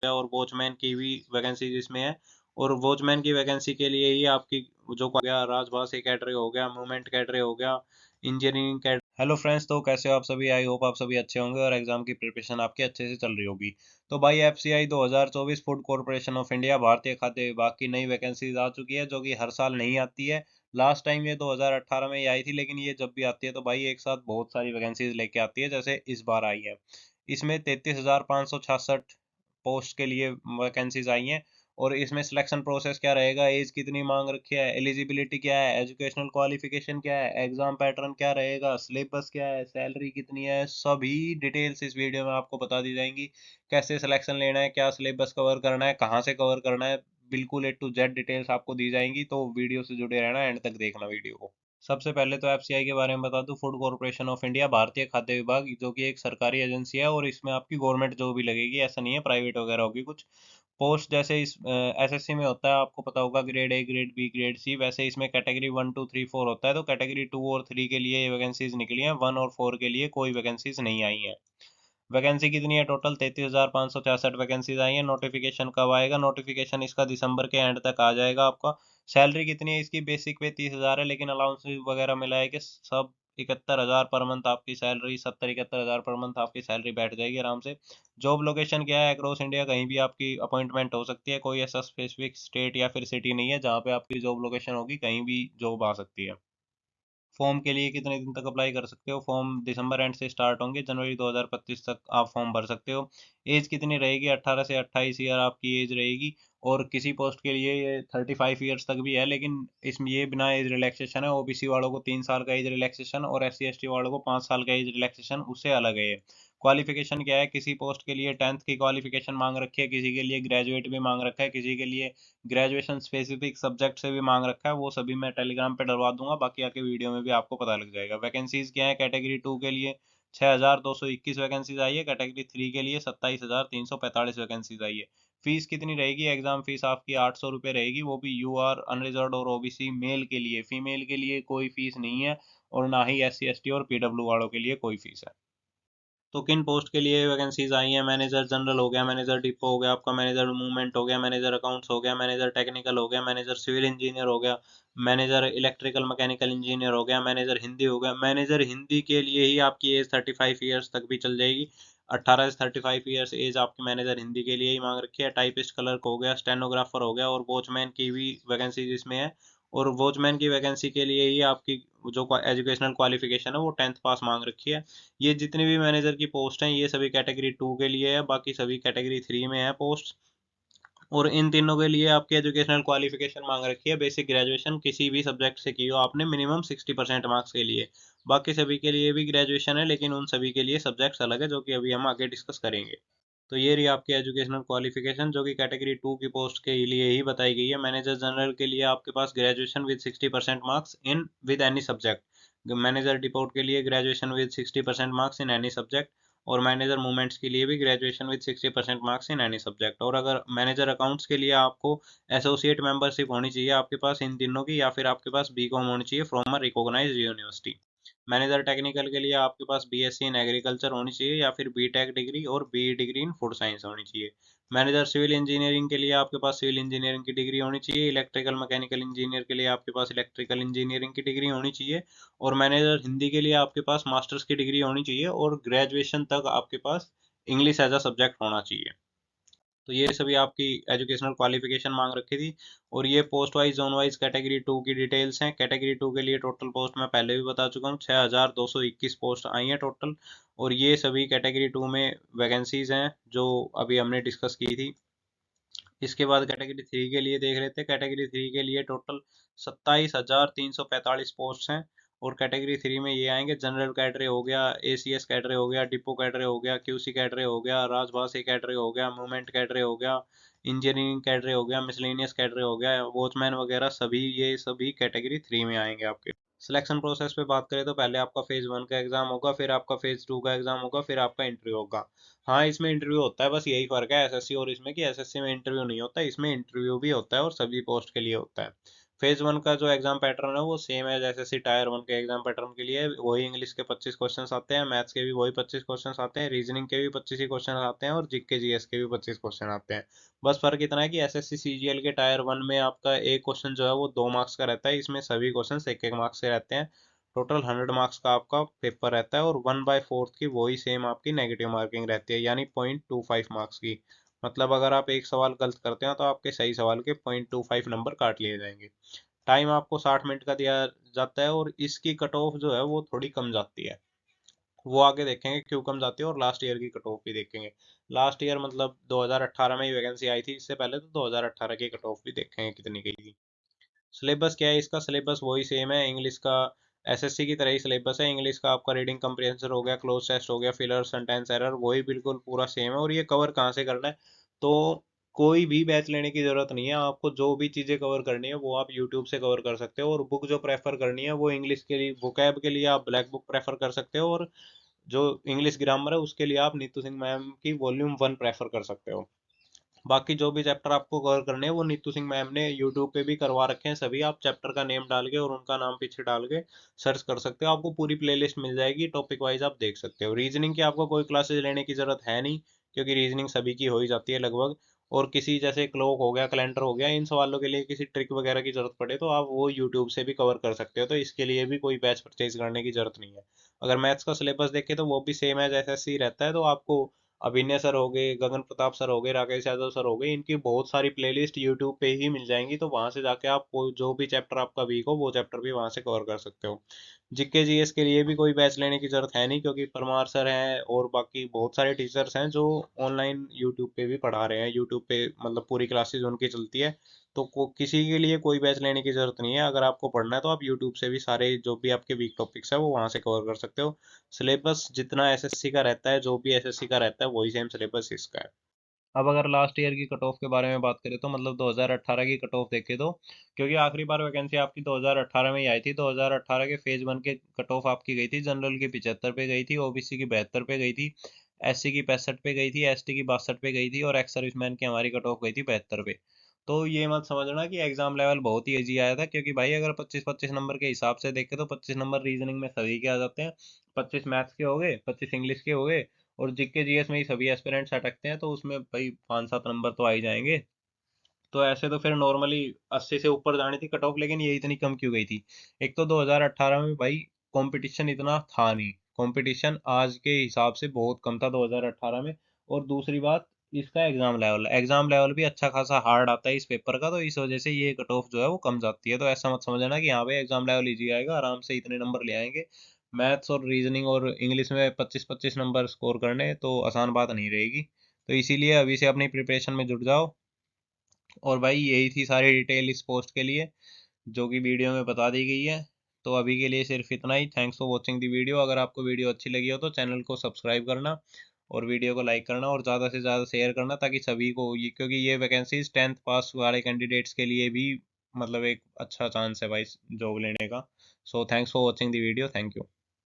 है और वॉचमैन की भी वैकेंसीज इसमें है। और वॉचमैन की वैकेंसी के लिए ही आपकी जो हो गया राजभाषी कैडरे हो गया, मूवमेंट कैडरे हो गया, इंजीनियरिंग कैडरे। हेलो फ्रेंड्स, तो कैसे हो आप सभी? आई होप आप सभी अच्छे होंगे और एग्जाम की प्रिपरेशन आपकी अच्छे से चल रही होगी। तो भाई FCI 2024 food corporation of India भारतीय खाद्य विभाग की नई वैकेंसीज आ चुकी है, जो कि हर साल नहीं आती है। लास्ट टाइम ये 2018 में ही आई थी, लेकिन ये जब भी आती है तो भाई एक साथ बहुत सारी वैकेंसीज लेके आती है, जैसे इस बार आई है। इसमें 33,566 पोस्ट के लिए वैकेंसीज आई हैं। और इसमें सिलेक्शन प्रोसेस क्या रहेगा, एज कितनी मांग रखी है, एलिजिबिलिटी क्या है, एजुकेशनल क्वालिफिकेशन क्या है, एग्जाम पैटर्न क्या रहेगा, सिलेबस क्या है, सैलरी कितनी है, सभी डिटेल्स इस वीडियो में आपको बता दी जाएंगी। कैसे सिलेक्शन लेना है, क्या सिलेबस कवर करना है, कहाँ से कवर करना है, बिल्कुल A to Z डिटेल्स आपको दी जाएंगी। तो वीडियो से जुड़े रहना, एंड तक देखना वीडियो को। सबसे पहले तो एफसीआई के बारे में बता दूं। फूड कॉर्पोरेशन ऑफ इंडिया भारतीय खाद्य विभाग, जो कि एक सरकारी एजेंसी है, और इसमें आपकी गवर्नमेंट जॉब भी लगेगी, ऐसा नहीं है प्राइवेट वगैरह होगी कुछ। पोस्ट जैसे इस एसएससी में होता है, आपको पता होगा, grade A, grade B, grade C, वैसे इसमें कैटेगरी 1 2 3 4 होता है। तो कैटेगरी 2 और 3 के लिए ये वैकेंसीज निकली हैं, 1 और 4 के लिए कोई वैकेंसीज नहीं आई हैं। वैकेंसी कितनी है टोटल? 33,566 वैकेंसीज आई है। नोटिफिकेशन कब आएगा? नोटिफिकेशन इसका दिसंबर के एंड तक आ जाएगा आपका। सैलरी कितनी है इसकी? बेसिक पे 30,000 है, लेकिन अलाउंस वगैरह मिला है कि सब 71,000 पर मंथ आपकी सैलरी, 70-71,000 पर मंथ आपकी सैलरी बैठ जाएगी आराम से। जॉब लोकेशन क्या है? अक्रॉस इंडिया कहीं भी आपकी अपॉइंटमेंट हो सकती है, कोई ऐसा स्पेसिफिक स्टेट या फिर सिटी नहीं है जहाँ पे आपकी जॉब लोकेशन होगी, कहीं भी जॉब आ सकती है। फॉर्म के लिए कितने दिन तक अप्लाई कर सकते हो? फॉर्म दिसंबर एंड से स्टार्ट होंगे, जनवरी 2025 तक आप फॉर्म भर सकते हो। एज कितनी रहेगी? 18 से 28 ईयर आपकी एज रहेगी। और किसी पोस्ट के लिए ये 35 ईयर्स तक भी है, लेकिन इसमें ये बिना एज रिलैक्सेशन है। ओबीसी वालों को 3 साल का एज रिलैक्सेशन और SC ST वालों को 5 साल का एज रिलैक्सेशन, उससे अलग है ये। क्वालिफिकेशन क्या है? किसी पोस्ट के लिए 10th की क्वालिफिकेशन मांग रखी है, किसी के लिए ग्रेजुएट भी मांग रखा है, किसी के लिए ग्रेजुएशन स्पेसिफिक सब्जेक्ट से भी मांग रखा है। वो सभी मैं टेलीग्राम पे डलवा दूंगा, बाकी आके वीडियो में भी आपको पता लग जाएगा। वैकेंसीज क्या है? कैटेगरी 2 के लिए 6,221 वैकेंसीज आई है। कैटेगरी 3 के लिए 27,345 वैकेंसीज आई है। फीस कितनी रहेगी? एग्जाम फीस आपकी 800 रुपये रहेगी, वो भी UR अनरिजर्व और OBC मेल के लिए। फीमेल के लिए कोई फीस नहीं है, और ना ही SC ST और PW वालों के लिए कोई फीस है। तो किन पोस्ट के लिए वैकेंसीज आई हैं? मैनेजर जनरल हो गया, मैनेजर डिपो हो गया, आपका मैनेजर मूवमेंट हो गया, मैनेजर अकाउंट्स हो गया, मैनेजर टेक्निकल हो गया, मैनेजर सिविल इंजीनियर हो गया, मैनेजर इलेक्ट्रिकल मैकेनिकल इंजीनियर हो गया, मैनेजर हिंदी हो गया। मैनेजर हिंदी के लिए ही आपकी एज 35 ईयर्स तक भी चल जाएगी। 18 से 35 ईयर्स एज आपकी मैनेजर हिंदी के लिए ही मांग रखी है। टाइपिस्ट क्लर्क हो गया, स्टेनोग्राफर हो गया, और वॉचमैन की भी वैकेंसीज इसमें है। और वॉचमैन की वैकेंसी के लिए ही आपकी जो एजुकेशनल क्वालिफिकेशन है वो 10th पास मांग रखी है। ये जितनी भी मैनेजर की पोस्ट हैं, ये सभी कैटेगरी 2 के लिए है, बाकी सभी कैटेगरी 3 में है पोस्ट। और इन तीनों के लिए आपकी एजुकेशनल क्वालिफिकेशन मांग रखी है, बेसिक ग्रेजुएशन किसी भी सब्जेक्ट से की हो आपने, मिनिमम 60% मार्क्स के लिए। बाकी सभी के लिए भी ग्रेजुएशन है, लेकिन उन सभी के लिए सब्जेक्ट्स अलग है, जो कि अभी हम आगे डिस्कस करेंगे। तो ये रही आपकी एजुकेशनल क्वालिफिकेशन, जो कि कैटेगरी 2 की पोस्ट के लिए ही बताई गई है। मैनेजर जनरल के लिए आपके पास graduation with 60% marks in with any subject. Manager depot के लिए graduation with 60% marks in any subject. और मैनेजर मूवमेंट्स के लिए भी graduation with 60% marks in any subject. और अगर मैनेजर अकाउंट्स के लिए आपको एसोसिएट मेंबरशिप होनी चाहिए आपके पास इन तीनों की, या फिर आपके पास बीकॉम होनी चाहिए from a recognised university. Manager technical के लिए आपके पास BSc इन एग्रीकल्चर होनी चाहिए, या फिर BTech डिग्री और BE degree in food science होनी चाहिए। मैनेजर सिविल इंजीनियरिंग के लिए आपके पास सिविल इंजीनियरिंग की डिग्री होनी चाहिए। इलेक्ट्रिकल मैकेनिकल इंजीनियर के लिए आपके पास इलेक्ट्रिकल इंजीनियरिंग की डिग्री होनी चाहिए। और मैनेजर हिंदी के लिए आपके पास मास्टर्स की डिग्री होनी चाहिए, और ग्रेजुएशन तक आपके पास इंग्लिश एज अ सब्जेक्ट होना चाहिए। तो ये सभी आपकी एजुकेशनल क्वालिफिकेशन मांग रखी थी। और ये post wise zone wise category 2 की डिटेल्स हैं। कैटेगरी 2 के लिए टोटल पोस्ट मैं पहले भी बता चुका हूँ, 6,221 पोस्ट आई हैं टोटल। और ये सभी कैटेगरी 2 में वैकेंसीज हैं, जो अभी हमने डिस्कस की थी। इसके बाद कैटेगरी 3 के लिए देख रहे थे। कैटेगरी 3 के लिए टोटल 27,345 पोस्ट हैं। और कैटेगरी 3 में ये आएंगे, जनरल कैडरे हो गया, ACS कैडरे हो गया, डिपो कैडरे हो गया, QC कैडरे हो गया, राजभाषी कैडरे हो गया, मूवमेंट कैडरे हो गया, इंजीनियरिंग कैडरे हो गया, मिसलेनियस कैडरे हो गया, वॉचमैन वगैरह सभी, ये सभी कैटेगरी 3 में आएंगे आपके। सिलेक्शन प्रोसेस पे बात करें तो पहले आपका फेज 1 का एग्जाम होगा, फिर आपका फेज 2 का एग्जाम होगा, फिर आपका इंटरव्यू होगा। हाँ, इसमें इंटरव्यू होता है, बस यही फर्क है SSC और इसमें, कि SSC में इंटरव्यू नहीं होता, इसमें इंटरव्यू भी होता है और सभी पोस्ट के लिए होता है। फेज 1 का जो एग्जाम पैटर्न है वो सेम है जैसे सी टायर 1 के एग्जाम पैटर्न के लिए। वही इंग्लिश के 25 क्वेश्चन आते हैं, मैथ्स के भी वही 25 क्वेश्चन आते हैं, रीजनिंग के भी 25 ही क्वेश्चन आते हैं और जीके जीएस के भी 25 क्वेश्चन आते हैं। बस फर्क इतना है कि एसएससी सीजीएल के टायर 1 में आपका एक क्वेश्चन जो है वो 2 मार्क्स का रहता है, इसमें सभी क्वेश्चन एक एक मार्क्स से रहते हैं। टोटल 100 मार्क्स का आपका पेपर रहता है और 1/4 की वही सेम आपकी नेगेटिव मार्किंग रहती है, यानी 0.25 मार्क्स की। मतलब अगर आप एक सवाल गलत करते हो तो आपके सही सवाल के 0.25 नंबर काट लिए जाएंगे। टाइम आपको 60 मिनट का दिया जाता है और इसकी कट ऑफ जो है वो थोड़ी कम जाती है। वो आगे देखेंगे क्यों कम जाती है, और लास्ट ईयर की कट ऑफ भी देखेंगे। लास्ट ईयर मतलब 2018 में ही वैकेंसी आई थी, इससे पहले तो 2018 की कट ऑफ भी देखेंगे कितनी गई थी। सिलेबस क्या है इसका? सिलेबस वही सेम है इंग्लिश का, एसएससी की तरह ही सिलेबस है। इंग्लिश का आपका रीडिंग कम्प्रिहेंशन हो गया, क्लोज टेस्ट हो गया, फिलर, सेंटेंस एरर, वही बिल्कुल पूरा सेम है। और ये कवर कहाँ से करना है? तो कोई भी बैच लेने की जरूरत नहीं है आपको। जो भी चीजें कवर करनी है वो आप यूट्यूब से कवर कर सकते हो। और बुक जो प्रेफर करनी है वो इंग्लिश के लिए वोकैब के लिए आप ब्लैक बुक प्रेफर कर सकते हो, और जो इंग्लिश ग्रामर है उसके लिए आप नीतू सिंह मैम की वॉल्यूम 1 प्रेफर कर सकते हो। बाकी जो भी चैप्टर आपको कवर करने हैं वो नीतू सिंह मैम ने यूट्यूब पे भी करवा रखे हैं सभी। आप चैप्टर का नेम डाल के और उनका नाम पीछे डाल के सर्च कर सकते हो, आपको पूरी प्लेलिस्ट मिल जाएगी, टॉपिक वाइज आप देख सकते हो। रीजनिंग की आपको कोई क्लासेस लेने की जरूरत है नहीं, क्योंकि रीजनिंग सभी की हो ही जाती है लगभग। और किसी जैसे क्लॉक हो गया, कैलेंडर हो गया, इन सवालों के लिए किसी ट्रिक वगैरह की जरूरत पड़े तो आप वो यूट्यूब से भी कवर कर सकते हो, तो इसके लिए भी कोई बैच परचेज करने की जरूरत नहीं है। अगर मैथ्स का सिलेबस देखें तो वो भी सेम है जैसे सी रहता है। तो आपको अभिनय सर हो गए, गगन प्रताप सर हो गए, राकेश यादव सर हो गए, इनकी बहुत सारी प्लेलिस्ट यूट्यूब पे ही मिल जाएंगी, तो वहां से जाके आप जो भी चैप्टर आपका वीक हो वो चैप्टर भी वहां से कवर कर सकते हो। जीके जीएस के लिए भी कोई बैच लेने की जरूरत है नहीं, क्योंकि परमार सर हैं और बाकी बहुत सारे टीचर्स हैं जो ऑनलाइन यूट्यूब पे भी पढ़ा रहे हैं। यूट्यूब पे मतलब पूरी क्लासेस उनकी चलती है, तो किसी के लिए कोई बैच लेने की जरूरत नहीं है। अगर आपको पढ़ना है तो आप यूट्यूब से भी सारे जो भी आपके वीक टॉपिक्स है वो वहां से कवर कर सकते हो। सिलेबस जितना एसएससी का रहता है, जो भी एसएससी का रहता है वही सेम सिलेबस इसका है। अब अगर लास्ट ईयर की कट ऑफ के बारे में बात करें तो मतलब 2018 की कट ऑफ देखे तो, क्योंकि आखिरी बार वैकेंसी आपकी 2018 में ही आई थी। 2018 के फेज 1 के कट ऑफ आपकी गई थी, जनरल की 75 पे गई थी, ओबीसी की 72 पे गई थी, एससी की 65 पे गई थी, एसटी की 62 पे गई थी, और एक्स सर्विसमैन की हमारी कट ऑफ गई थी 72 पे। तो ये मत समझना कि एग्जाम लेवल बहुत ही इजी आया था, क्योंकि भाई अगर 25-25 नंबर के हिसाब से देखे तो 25 नंबर रीजनिंग में सभी के आ जाते हैं, 25 मैथ्स के हो गए, 25 इंग्लिश के हो गए, और जीके जीएस में ही सभी एस्पिरेंट्स अटकते हैं, तो उसमें भाई 5-7 नंबर तो आ ही जाएंगे। तो ऐसे तो फिर नॉर्मली 80 से ऊपर जानी थी कट ऑफ, लेकिन ये इतनी कम क्यों गई थी? एक तो 2018 में भाई कंपटीशन इतना था नहीं, कंपटीशन आज के हिसाब से बहुत कम था 2018 में। और दूसरी बात, इसका एग्जाम लेवल भी अच्छा खासा हार्ड आता है इस पेपर का, तो इस वजह से ये कट ऑफ जो है वो कम जाती है। तो ऐसा मत समझना कि हाँ भाई एग्जाम लेवल इजी आएगा, आराम से इतने नंबर ले आएंगे। मैथ्स और रीजनिंग और इंग्लिश में 25-25 नंबर स्कोर करने तो आसान बात नहीं रहेगी। तो इसीलिए अभी से अपनी प्रिपरेशन में जुट जाओ। और भाई यही थी सारी डिटेल इस पोस्ट के लिए, जो कि वीडियो में बता दी गई है। तो अभी के लिए सिर्फ इतना ही। Thanks for watching the video. अगर आपको वीडियो अच्छी लगी हो तो चैनल को सब्सक्राइब करना और वीडियो को लाइक करना और ज़्यादा से ज़्यादा शेयर करना, ताकि सभी को ये, क्योंकि ये वैकेंसीज 10th पास वाले कैंडिडेट्स के लिए भी मतलब एक अच्छा चांस है भाई जॉब लेने का। So thanks for watching the video. Thank you.